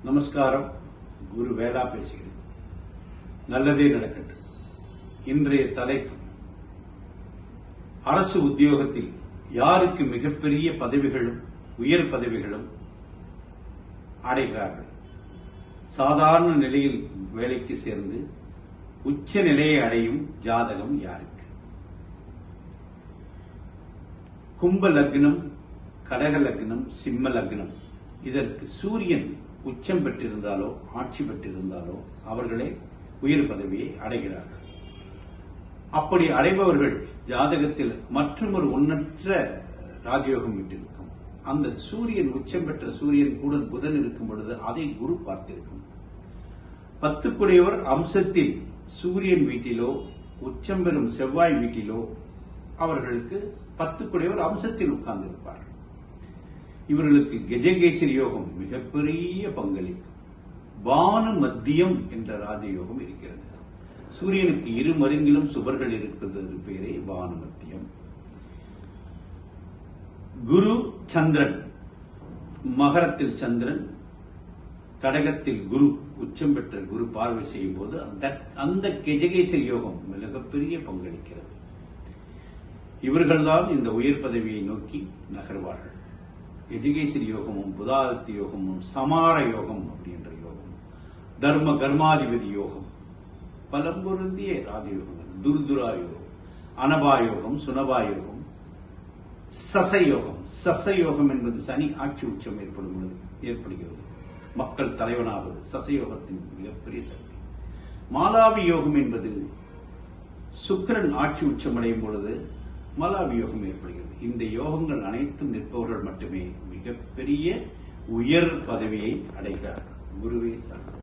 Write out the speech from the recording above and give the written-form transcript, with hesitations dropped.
நமஸ்காரம். குரு வேலா பேசுகிறேன். நல்லதே நடக்கட்டும். இன்றைய தலைப்பு, அரசு உத்தியோகத்தில் யாருக்கு மிகப்பெரிய பதவிகளும் உயர் பதவிகளும் அடைகிறார்கள். சாதாரண நிலையில் வேலைக்கு சேர்ந்து உச்ச நிலையை அடையும் ஜாதகம் யாருக்கு? கும்ப லக்னம், கடக லக்னம், சிம்ம லக்னம், இதற்கு சூரியன் உச்சம் பெற்றிருந்தாலோ ஆட்சி பெற்றிருந்தாலோ அவர்களே உயர் பதவியை அடைகிறார்கள். அப்படி அடைபவர்கள் ஜாதகத்தில் மற்றொரு ஒன்னற்ற ராஜயோகம் விட்டிருக்கும். அந்த சூரியன் உச்சம் பெற்ற சூரியன் கூட புதன் இருக்கும் பொழுது அதை குரு பார்த்திருக்கும். 10 குடையவர் அம்சத்தில் சூரியன் வீட்டிலோ உச்சம் பெறும் செவ்வாய் வீட்டிலோ அவர்களுக்கு 10 குடையவர் அம்சத்தில் உட்கார்ந்திருப்பார்கள். இவர்களுக்கு கஜகேசரி யோகம் மிகப்பெரிய பங்களிக்கும். பான மத்தியம் என்ற ராஜயோகம் இருக்கிறது. சூரியனுக்கு இரு மருங்கிலும் சுபர்கள் இருக்கிறது பேரே பான மத்தியம். குரு சந்திரன், மகரத்தில் சந்திரன், கடகத்தில் குரு உச்சம் பெற்ற குரு பார்வை செய்யும் போது அந்த கஜகேசரி யோகம் மிகப்பெரிய பங்களிக்கிறது. இவர்கள்தான் இந்த உயர் பதவியை நோக்கி நகர்வார்கள். கஜகேசரி யோகமும் புதாதித்ய யோகமும் சமார யோகம் அப்படின்ற யோகம், தர்ம கர்மாதிபதி யோகம், பலம் பொருந்திய ராஜயோகங்கள், துர்துரா யோகம், அனபா யோகம், சுனபா யோகம், சசயோகம். சசயோகம் என்பது சனி ஆட்சி உச்சம் ஏற்படுகிறது. மக்கள் தலைவனாவது சசயோகத்தின் மிகப்பெரிய சக்தி. மாலாவி யோகம் என்பது சுக்கிரன் ஆட்சி உச்சமடையும் பொழுது மாலாவி யோகம் ஏற்படுகிறது. இந்த யோகங்கள் அனைத்தும் நிற்பவர்கள் மட்டுமே மிகப்பெரிய உயர் பதவியை அடைகிறார்கள். குருவே சரணம்.